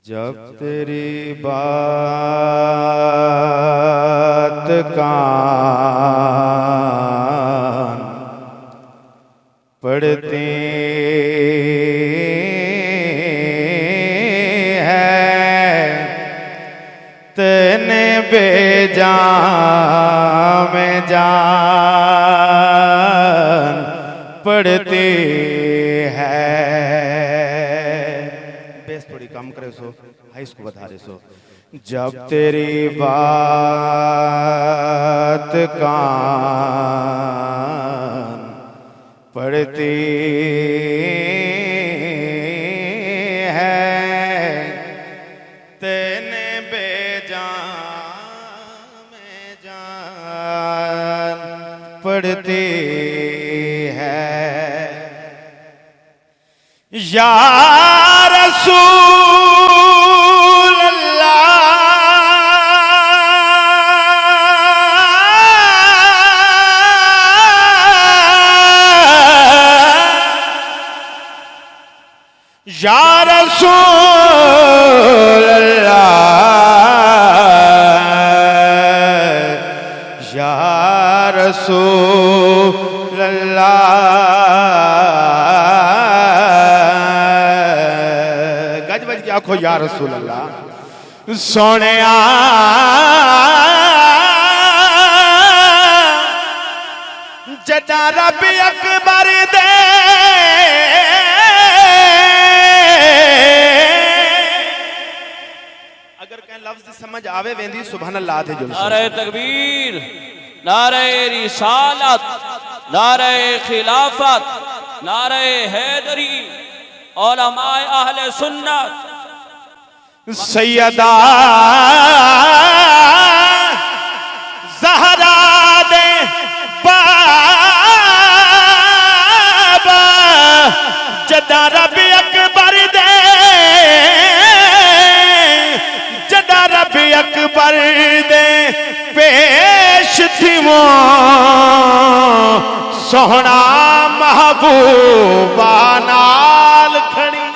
जब तेरी बात कान पढ़ते हैं तने बेजान में जान पढ़ते हैं। बेस थोड़ी कम करे सो हाई इसको बता रहे सो। जब तेरी बात कान पढ़ती है तेने बेजान में जान पढ़ती है। या रसूल अल्लाह या रसूल अल्लाह या रसूल अल्लाह गज बज के आखो या रसूल अल्लाह। सोने जदा रब अकबर दे समझ आवे वेंदी सुभान अल्लाह थे। नारे तकबीर, नारे रिसालत, नारे खिलाफत, नारे हैदरी, उलमाए अहले सुन्नत। सैयदा ज़हरा दे बाबा जदा रब अकबर दे अकबर दे पेश थी वो सोहना महबूबा नाल खड़ी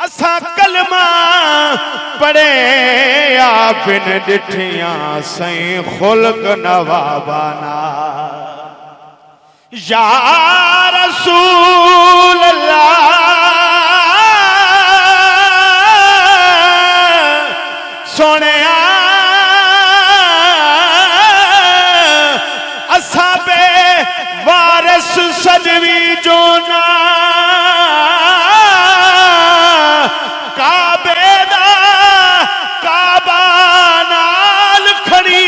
असा कलमा पढ़े आ बिन डिठियां सई खुल्क नवाबाना। या रसूल अल्लाह सोने असाबे वारस सजवी जो ना काबे दा काबा नाल खड़ी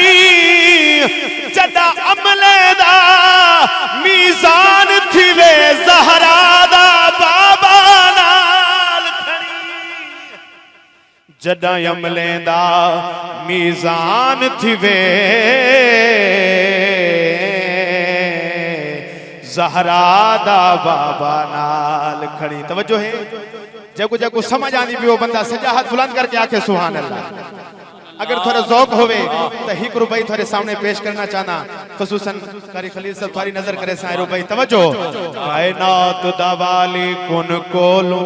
जदा अमले दा मीज़ान थी वे ज़हरा दा बाबा नाल खड़ी जदा अमले दा मीज़ान थी वे ज़हरा दा बाबा नाल खड़ी। तवज्जो है जगो जगो समझ आनी भी वो बंदा सजा हाथ बुलंद करके आके सुभान अल्लाह। अगर थोड़ा ज़ौक़ होवे तो हिक रुपई थोड़े सामने पेश करना चाहना खुसूसन कारी खलील साहब थारी नजर करे साए रुपई। तवज्जो कायनात दा वाली कुन कोलू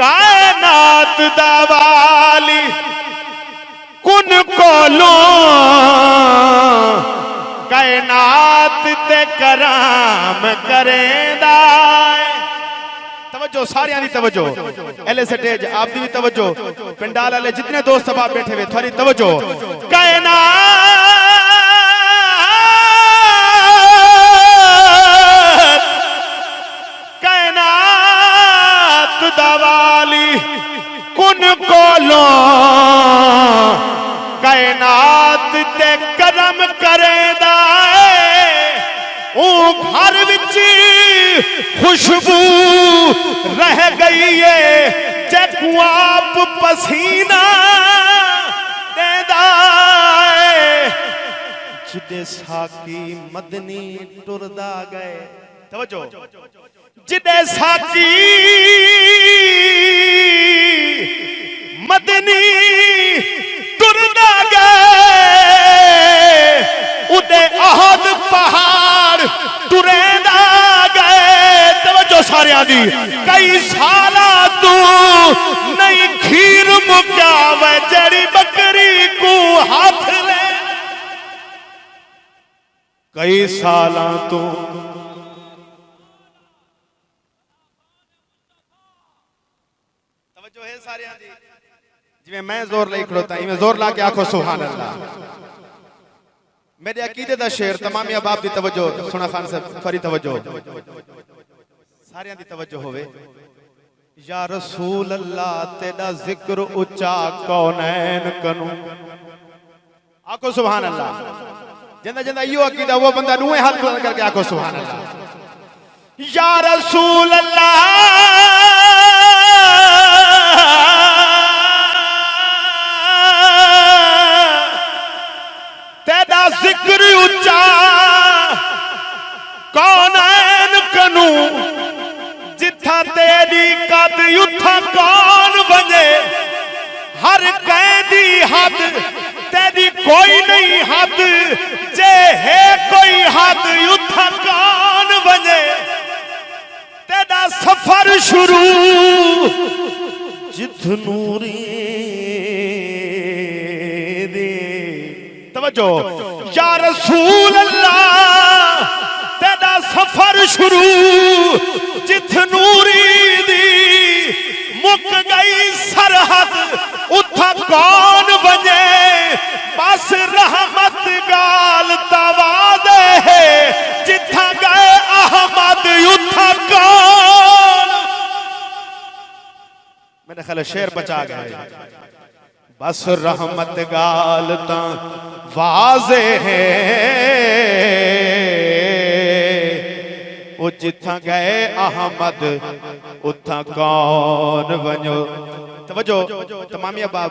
कायनात दवाली कुन कोलो कायनात ते कराम करेंदा। तवज्जो सारे आनी तवज्जो एले स्टेज आप दी भी तवज्जो पंडाल वाले जितने दोस्त सब आप बैठे हुए थोड़ी तवज्जो। कायनात दवाली कुन कोलो कायनात ते करम करेंदा ओ घर विच खुशबू रह गई है जैकू आप पसीना देदा जिदे साकी मदनी टुरदा गए। तवज्जो जिदे साकी मनी तुरदा गए उदे अहद पहाड़ तुरेदा गए। तवज्जो सारियां दी। कई साला तू नहीं खीर मुक्या वे जड़ी बकरी को हाथ ले। कई साला तू तवज्जो है सारियां दी। जिवें मैं जोर लाई खड़ोता इवें जोर ला के आखो सुभान अल्लाह। मेरे अकीदे दा शेर तमामी अहबाब दी तवज्जो सुना खान साहब फरी तवज्जो सारियां दी तवज्जो होवे। या रसूल अल्लाह तेरा जिक्र उच्चा कौनैन कनु। आखो सुभान अल्लाह। जिंदा जिंदा यो अकीदा वो बंदा नुए हाथ बुलंद करके आखो सुभान अल्लाह। या रसूल अल्लाह तेरा जिक्र उच्चा कौनैन कनु। जिथा तेरी कद उथा कौन बने। हर कैदी हद तेरी कोई नहीं हद। जे है कोई हद उथा कौन बने। तेरा सफर शुरू जिथ नूरी दे। तवज्जो या रसूल अल्लाह तेरा सफर शुरू जिथ नूरी दी। मुक गई सरहद उथा कौन बने। बस रहमत गाल तवादे है जिथा गए अहमद उथा कौन। मेरे ख्याल शेर बचा गए। बस रहमत गाल ता वाजे है वो जिथा गए अहमद उथा कौन वञो। तवज्जो तमामी अहबाब।